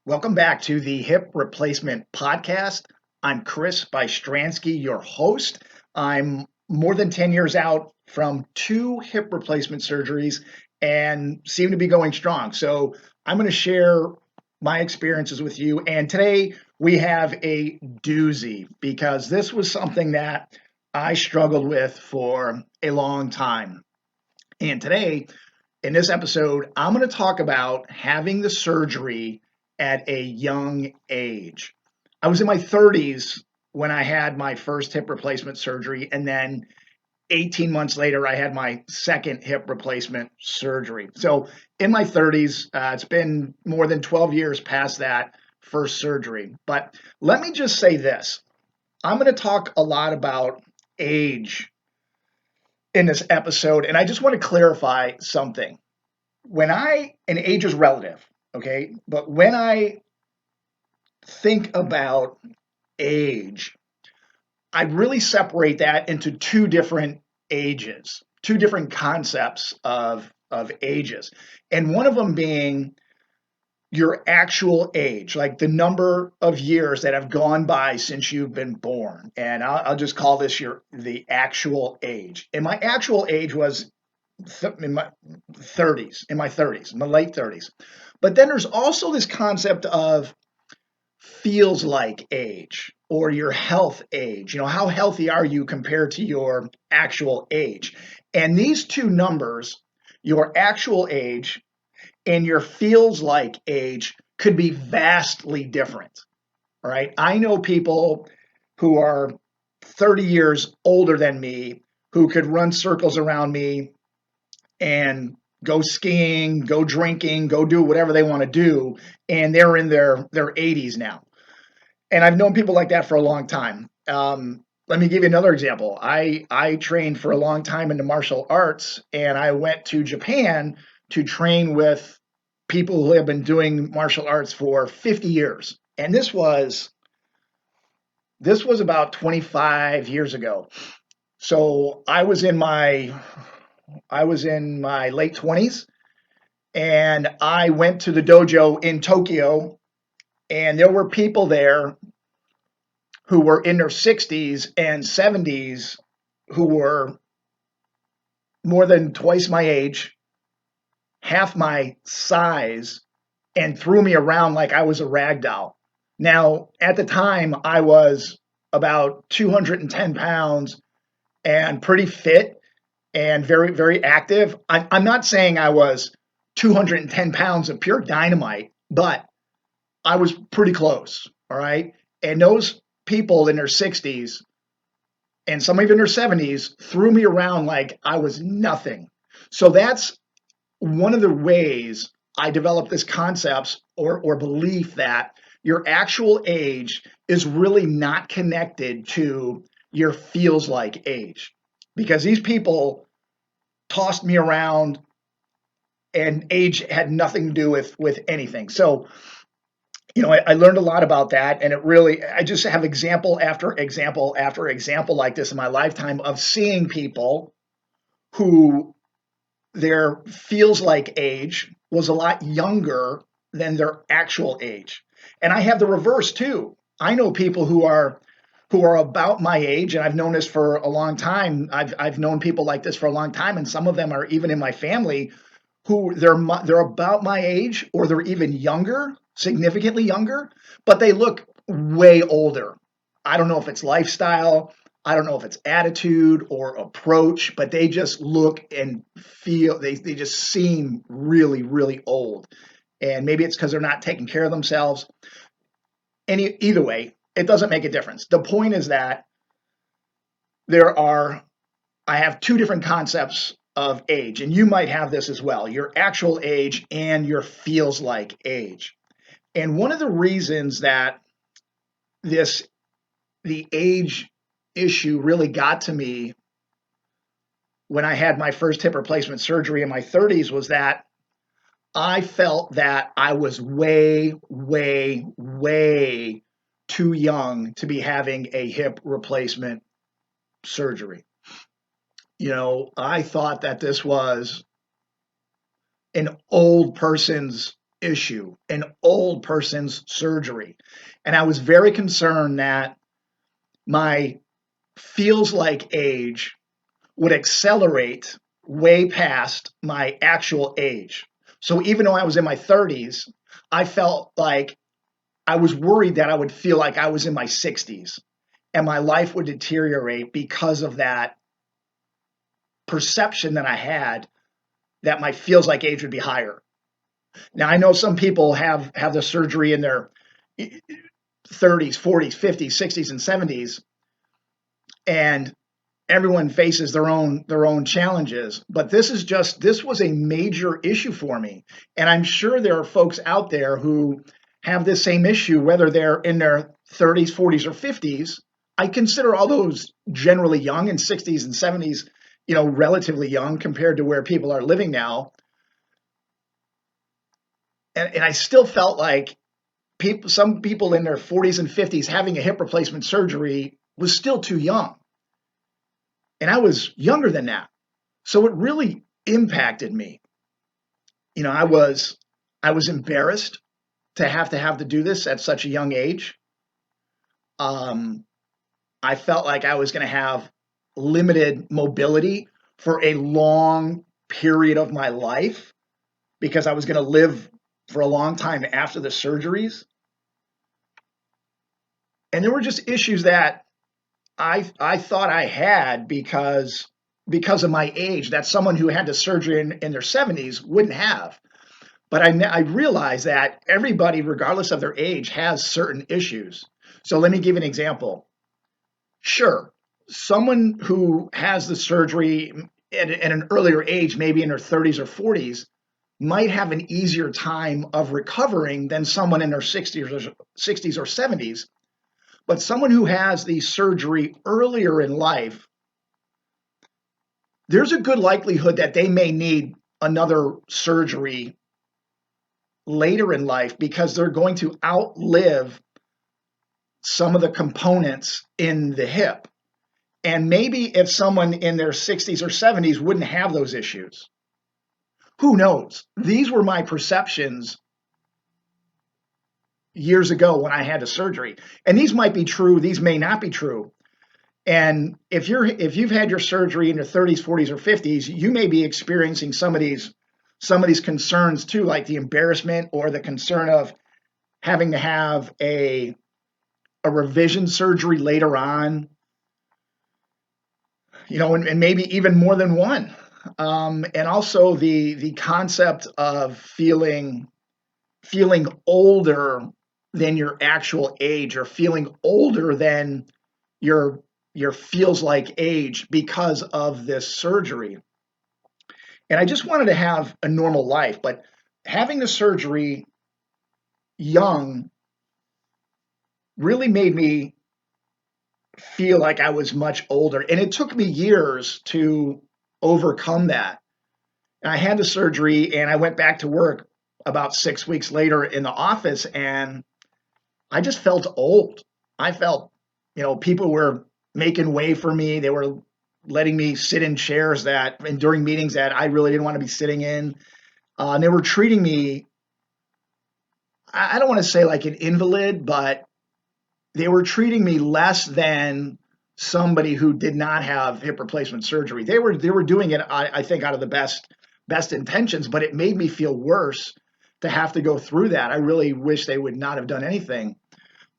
Welcome back to the Hip Replacement Podcast. I'm Chris Bystriansky, your host. I'm more than 10 years out from two hip replacement surgeries and seem to be going strong. So I'm going to share my experiences with you. And today we have a doozy because this was something that I struggled with for a long time. And today, in this episode, I'm going to talk about having the surgery at a young age. I was in my 30s when I had my first hip replacement surgery, and then 18 months later, I had my second hip replacement surgery. So, in my 30s, it's been more than 12 years past that first surgery. But let me just say this. I'm going to talk a lot about age in this episode, and I just want to clarify something. And age is relative, okay? But when I think about age, I really separate that into two different ages, two different concepts of ages. And one of them being your actual age, like the number of years that have gone by since you've been born. And I'll just call this the actual age. And my actual age was in my 30s, in my late 30s. But then there's also this concept of feels like age or your health age. You know, how healthy are you compared to your actual age? And these two numbers, your actual age and your feels like age, could be vastly different. Right? I know people who are 30 years older than me who could run circles around me and go skiing, go drinking, go do whatever they want to do, and they're in their 80s now. And I've known people like that for a long time. Let me give you another example. I trained for a long time in the martial arts, and I went to Japan to train with people who have been doing martial arts for 50 years. And this was about 25 years ago. So I was in my late 20s, and I went to the dojo in Tokyo, and there were people there who were in their 60s and 70s who were more than twice my age, half my size, and threw me around like I was a rag doll. Now, at the time, I was about 210 pounds and pretty fit and very, very active. I'm not saying I was 210 pounds of pure dynamite, but I was pretty close. All right. And those people in their 60s and some even their 70s threw me around like I was nothing. So that's one of the ways I developed this concept or belief that your actual age is really not connected to your feels like age. Because these people tossed me around and age had nothing to do with anything. So, I learned a lot about that, and I just have example after example after example like this in my lifetime of seeing people who their feels like age was a lot younger than their actual age. And I have the reverse too. I know people who are about my age, and I've known this for a long time. I've known people like this for a long time, and some of them are even in my family who they're about my age or they're even younger, significantly younger, but they look way older. I don't know if it's lifestyle, I don't know if it's attitude or approach, but they just look and feel they just seem really, really old. And maybe it's because they're not taking care of themselves. Either way, it doesn't make a difference. The point is that there are I have two different concepts of age, and you might have this as well, your actual age and your feels like age. And one of the reasons that this the age issue really got to me when I had my first hip replacement surgery in my 30s was that I felt that I was way, way, way too young to be having a hip replacement surgery. I thought that this was an old person's issue, an old person's surgery. And I was very concerned that my feels like age would accelerate way past my actual age. So even though I was in my 30s, I felt like I was worried that I would feel like I was in my 60s and my life would deteriorate because of that perception that I had that my feels like age would be higher. Now I know some people have the surgery in their 30s, 40s, 50s, 60s, and 70s, and everyone faces their own challenges. But this was a major issue for me, and I'm sure there are folks out there who have this same issue, whether they're in their 30s, 40s, or 50s. I consider all those generally young, and 60s and 70s, relatively young compared to where people are living now. And I still felt like some people in their 40s and 50s having a hip replacement surgery was still too young. And I was younger than that. So it really impacted me. I was embarrassed to do this at such a young age. Um, I felt like I was going to have limited mobility for a long period of my life because I was going to live for a long time after the surgeries. And there were just issues that I thought I had because of my age that someone who had the surgery in their 70s wouldn't have. But I realized that everybody, regardless of their age, has certain issues. So let me give you an example. Sure, someone who has the surgery at an earlier age, maybe in their 30s or 40s, might have an easier time of recovering than someone in their 60s or 70s. But someone who has the surgery earlier in life, there's a good likelihood that they may need another surgery later in life because they're going to outlive some of the components in the hip. And maybe if someone in their 60s or 70s wouldn't have those issues. Who knows? These were my perceptions years ago when I had the surgery. And these might be true, these may not be true. And if you've had your surgery in your 30s, 40s, or 50s, you may be experiencing some of these concerns too, like the embarrassment or the concern of having to have a revision surgery later on, and maybe even more than one. And also the concept of feeling older than your actual age, or feeling older than your feels like age because of this surgery. And I just wanted to have a normal life, but having the surgery young really made me feel like I was much older. And it took me years to overcome that. And I had the surgery and I went back to work about 6 weeks later in the office, and I just felt old. I felt, people were making way for me. They were letting me sit in chairs and during meetings that I really didn't want to be sitting in. And they were treating me, I don't want to say like an invalid, but they were treating me less than somebody who did not have hip replacement surgery. They were doing it, I think, out of the best intentions, but it made me feel worse to have to go through that. I really wish they would not have done anything.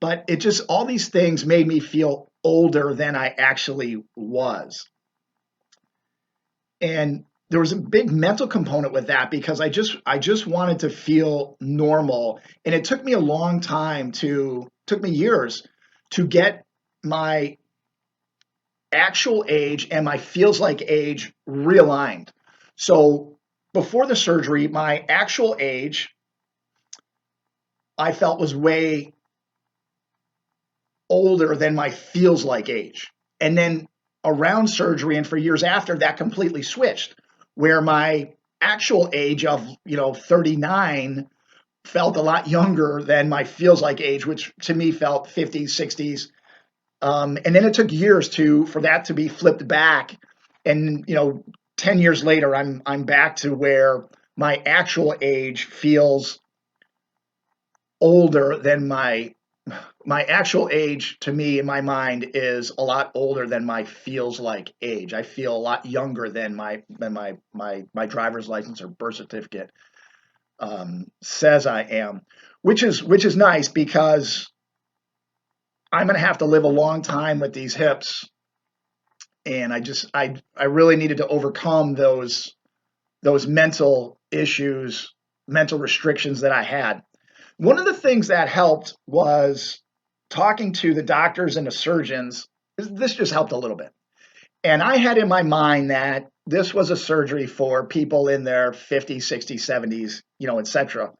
But it just, all these things made me feel older than I actually was. And there was a big mental component with that because I just wanted to feel normal. And it took me a long time took me years to get my actual age and my feels like age realigned. So before the surgery, my actual age I felt was way older than my feels like age. And then around surgery and for years after, that completely switched, where my actual age of 39 felt a lot younger than my feels like age, which to me felt 50s, 60s. And then it took years for that to be flipped back. And 10 years later, I'm back to where my actual age feels older than my actual age. To me, in my mind, is a lot older than my feels like age. I feel a lot younger than my driver's license or birth certificate says I am, which is nice because I'm going to have to live a long time with these hips, and I really needed to overcome those mental issues, mental restrictions that I had. One of the things that helped was talking to the doctors and the surgeons. This just helped a little bit. And I had in my mind that this was a surgery for people in their 50s, 60s, 70s, etc.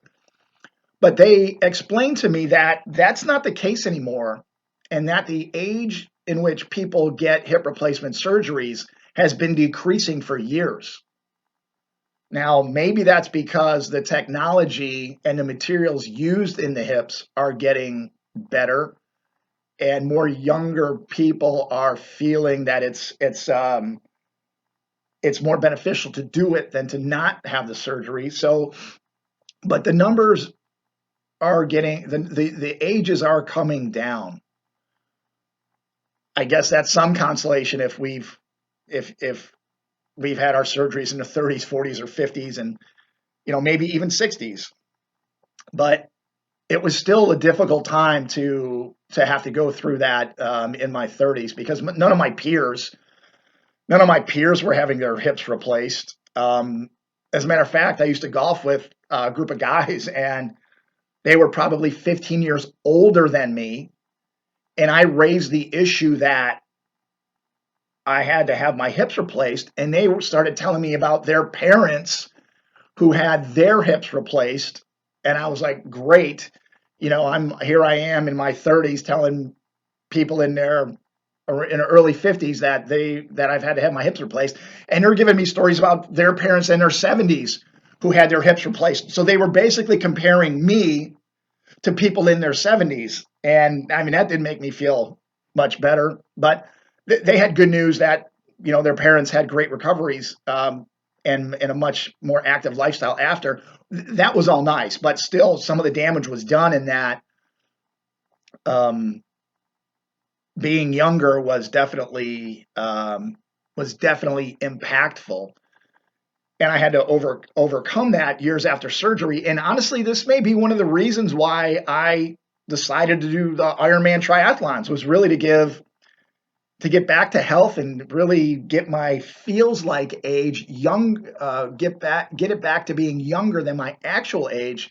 But they explained to me that that's not the case anymore, and that the age in which people get hip replacement surgeries has been decreasing for years. Now, maybe that's because the technology and the materials used in the hips are getting better, and more younger people are feeling that it's more beneficial to do it than to not have the surgery. So, but the numbers are getting the ages are coming down. I guess that's some consolation if we've had our surgeries in the 30s, 40s, or 50s, and maybe even 60s. But it was still a difficult time to have to go through that in my 30s, because none of my peers were having their hips replaced. As a matter of fact, I used to golf with a group of guys, and they were probably 15 years older than me, and I raised the issue that I had to have my hips replaced, and they started telling me about their parents who had their hips replaced, and I was like, great. I am in my 30s telling people in their early 50s that I've had to have my hips replaced, and they're giving me stories about their parents in their 70s who had their hips replaced. So they were basically comparing me to people in their 70s, and I mean that didn't make me feel much better. But they had good news that their parents had great recoveries, and a much more active lifestyle after. That was all nice, but still some of the damage was done in that. Um, Being younger was definitely impactful, and I had to overcome that years after surgery. And honestly, this may be one of the reasons why I decided to do the Ironman triathlons, was really to get back to health and really get my feels like age young, get it back to being younger than my actual age,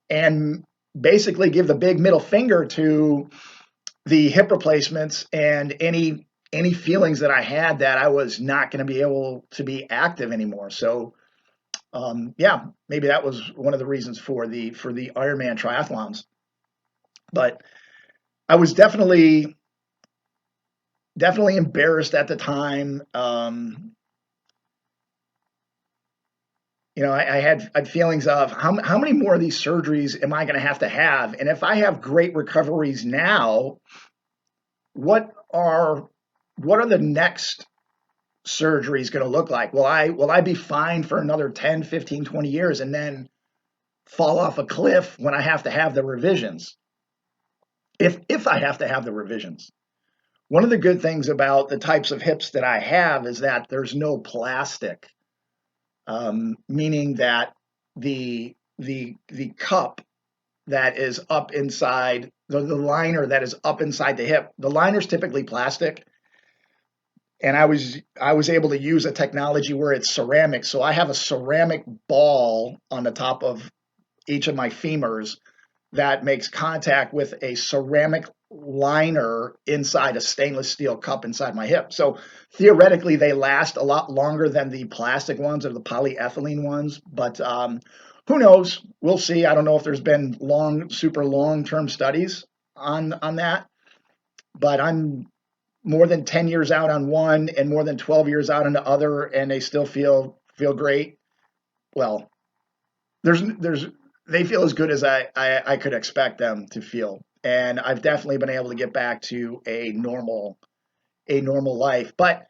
and basically give the big middle finger to the hip replacements and any feelings that I had that I was not going to be able to be active anymore. So yeah, maybe that was one of the reasons for the Ironman triathlons. But I was definitely embarrassed at the time. I had feelings of how many more of these surgeries am I going to have, and if I have great recoveries now, what are what are the next surgeries going to look like? Will I be fine for another 10, 15, 20 years and then fall off a cliff when I have to have the revisions? If I have to have the revisions. One of the good things about the types of hips that I have is that there's no plastic, meaning that the cup that is up inside the liner that is up inside the hip, the liner is typically plastic, and I was able to use a technology where it's ceramic. So I have a ceramic ball on the top of each of my femurs that makes contact with a ceramic liner inside a stainless steel cup inside my hip. So theoretically, they last a lot longer than the plastic ones or the polyethylene ones. But who knows? We'll see. I don't know if there's been super long-term studies on that. But I'm more than 10 years out on one and more than 12 years out on the other, and they still feel great. Well, there's they feel as good as I could expect them to feel. And I've definitely been able to get back to a normal life. But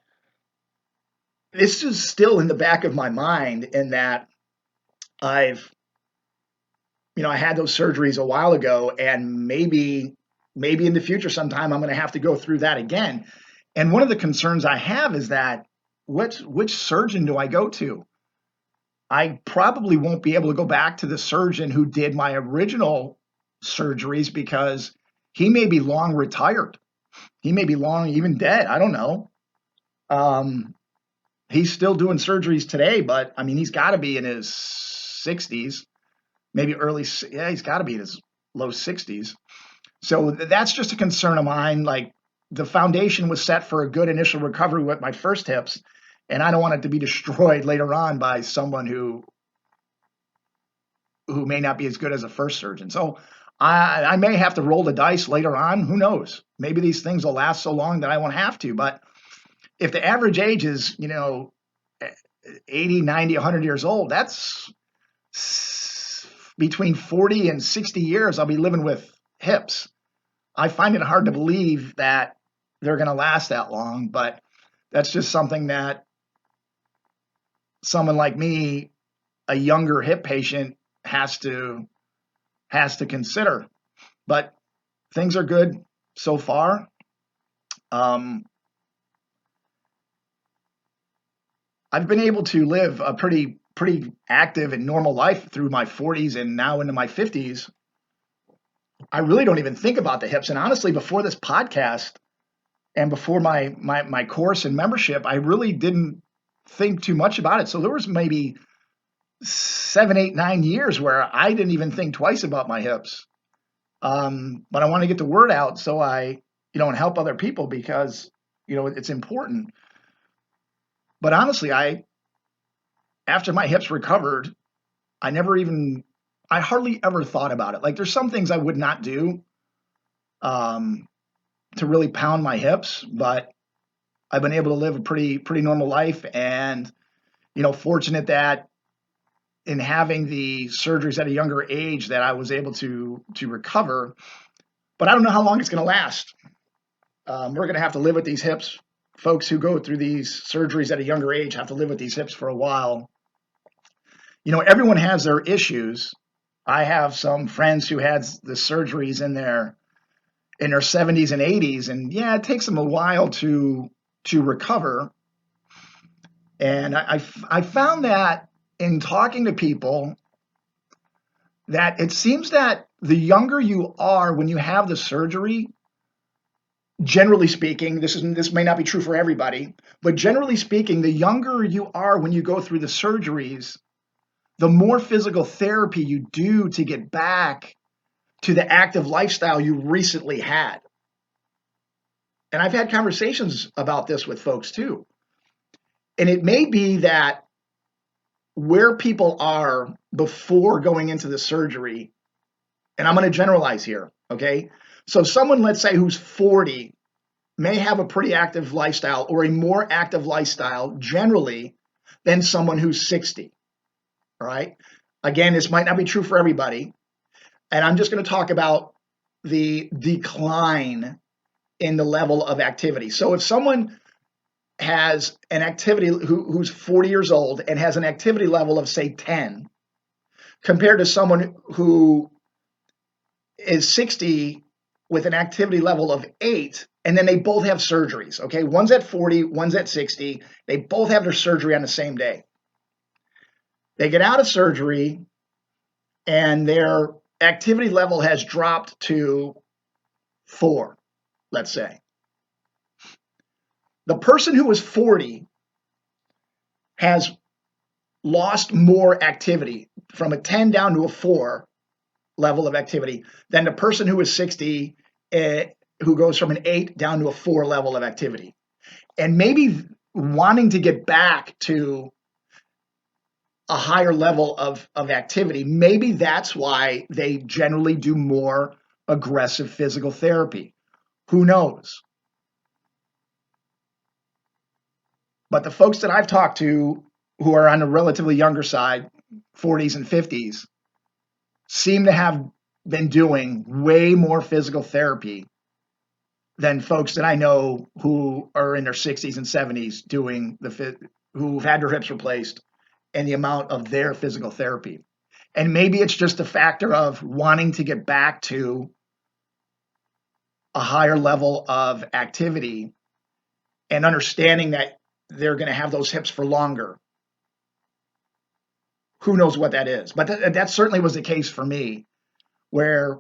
this is still in the back of my mind, in that I've I had those surgeries a while ago, and maybe in the future sometime I'm going to have to go through that again. And one of the concerns I have is that which surgeon do I go to? I probably won't be able to go back to the surgeon who did my original surgeries because he may be long retired. He may be long even dead. I don't know. Um, he's still doing surgeries today, but I mean, he's got to be in his 60s, maybe yeah, he's got to be in his low 60s. So that's just a concern of mine. Like the foundation was set for a good initial recovery with my first hips, and I don't want it to be destroyed later on by someone who may not be as good as a first surgeon. So I may have to roll the dice later on. Who knows? Maybe these things will last so long that I won't have to. But if the average age is, 80, 90, 100 years old, that's between 40 and 60 years I'll be living with hips. I find it hard to believe that they're going to last that long, but that's just something that someone like me, a younger hip patient, has to consider. But things are good so far. I've been able to live a pretty active and normal life through my 40s and now into my 50s. I really don't even think about the hips. And honestly, before this podcast and before my course and membership, I really didn't think too much about it. So there was maybe 7, 8, 9 years where I didn't even think twice about my hips. But I want to get the word out so I, and help other people because, it's important. But honestly, after my hips recovered, I hardly ever thought about it. Like there's some things I would not do to really pound my hips, but I've been able to live a pretty normal life, and fortunate that in having the surgeries at a younger age that I was able to recover. But I don't know how long it's going to last. We're going to have to live with these hips. Folks who go through these surgeries at a younger age have to live with these hips for a while. Everyone has their issues. I have some friends who had the surgeries in their 70s and 80s, and yeah, it takes them a while to recover. And I found that in talking to people that it seems that the younger you are when you have the surgery, generally speaking, this may not be true for everybody, but generally speaking, the younger you are when you go through the surgeries, the more physical therapy you do to get back to the active lifestyle you recently had. And I've had conversations about this with folks too. And it may be that where people are before going into the surgery, and I'm going to generalize here, okay? So someone, let's say, who's 40 may have a pretty active lifestyle or a more active lifestyle generally than someone who's 60, all right? Again, this might not be true for everybody. And I'm just going to talk about the decline in the level of activity. So if someone has an activity who's 40 years old and has an activity level of say 10 compared to someone who is 60 with an activity level of 8, and then they both have surgeries, okay? One's at 40, one's at 60. They both have their surgery on the same day. They get out of surgery and their activity level has dropped to 4, let's say. The person who was 40 has lost more activity from a 10 down to a 4 level of activity than the person who was 60 who goes from an 8 down to a 4 level of activity. And maybe wanting to get back to a higher level of activity, maybe that's why they generally do more aggressive physical therapy. Who knows? But the folks that I've talked to who are on the relatively younger side, 40s and 50s, seem to have been doing way more physical therapy than folks that I know who are in their 60s and 70s doing who've had their hips replaced and the amount of their physical therapy. And maybe it's just a factor of wanting to get back to a higher level of activity and understanding that they're going to have those hips for longer. Who knows what that is? But that certainly was the case for me, where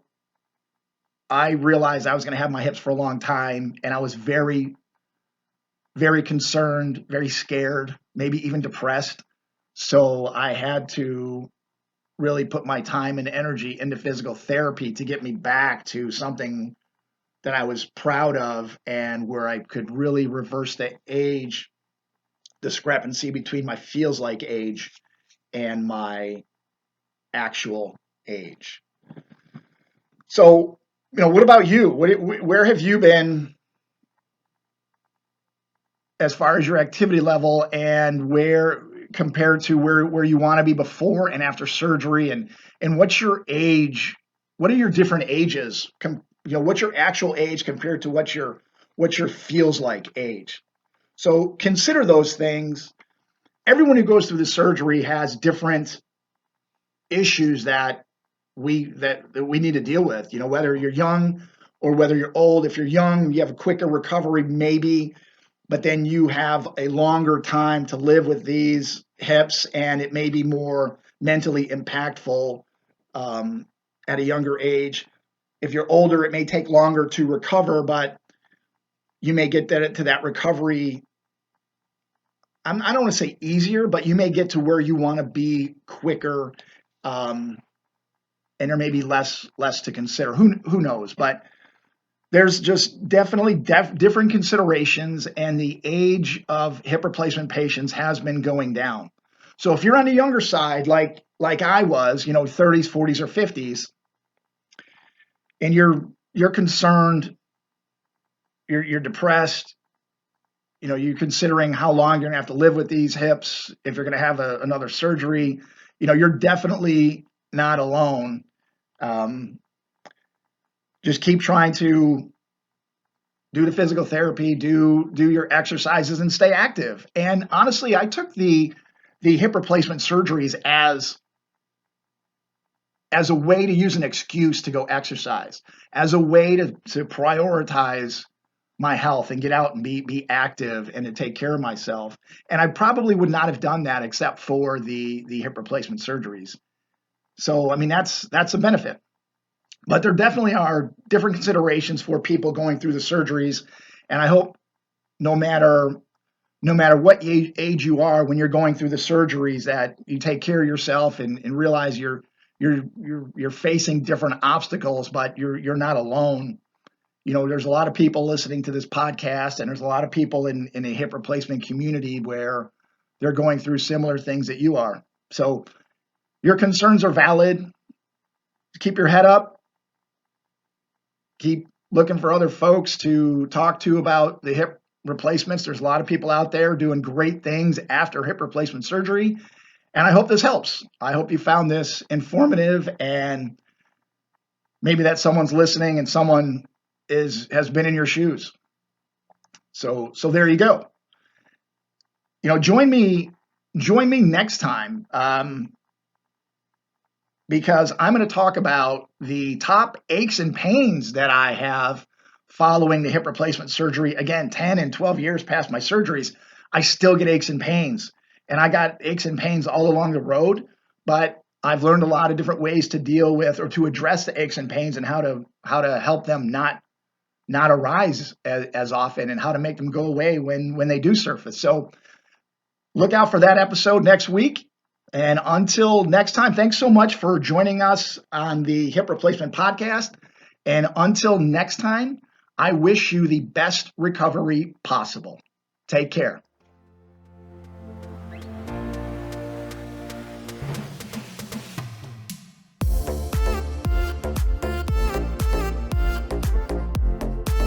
I realized I was going to have my hips for a long time, and I was very, very concerned, very scared, maybe even depressed. So I had to really put my time and energy into physical therapy to get me back to something that I was proud of and where I could really reverse the age discrepancy between my feels like age and my actual age. So, what about you? Where have you been as far as your activity level, and where compared to where you want to be before and after surgery, and what's your age? What are your different ages? What's your actual age compared to what's your feels like age? So consider those things. Everyone who goes through the surgery has different issues that we need to deal with. Whether you're young or whether you're old. If you're young, you have a quicker recovery, maybe, but then you have a longer time to live with these hips, and it may be more mentally impactful at a younger age. If you're older, it may take longer to recover, but you may get to that recovery. I don't want to say easier, but you may get to where you want to be quicker, and there may be less to consider. Who knows? But there's just definitely different considerations, and the age of hip replacement patients has been going down. So if you're on the younger side, like I was, 30s, 40s, or 50s, and you're concerned, you're depressed, you're considering how long you're gonna have to live with these hips if you're gonna have another surgery, you're definitely not alone. Just keep trying to do the physical therapy, do your exercises, and stay active. And honestly, I took the hip replacement surgeries as a way to use an excuse to go exercise, as a way to prioritize my health and get out and be active and to take care of myself. And I probably would not have done that except for the hip replacement surgeries. So I mean that's a benefit. But there definitely are different considerations for people going through the surgeries, and I hope no matter what age you are when you're going through the surgeries, that you take care of yourself and realize you're facing different obstacles, but you're not alone. There's a lot of people listening to this podcast, and there's a lot of people in a hip replacement community where they're going through similar things that you are. So your concerns are valid. Keep your head up. Keep looking for other folks to talk to about the hip replacements. There's a lot of people out there doing great things after hip replacement surgery, and I hope this helps. I hope you found this informative, and maybe that someone's listening and someone has been in your shoes. So there you go. Join me next time, because I'm going to talk about the top aches and pains that I have following the hip replacement surgery. Again, 10 and 12 years past my surgeries, I still get aches and pains. And I got aches and pains all along the road, but I've learned a lot of different ways to deal with or to address the aches and pains, and how to help them not arise as often, and how to make them go away when they do surface. So look out for that episode next week. And until next time, thanks so much for joining us on the Hip Replacement Podcast. And until next time, I wish you the best recovery possible. Take care.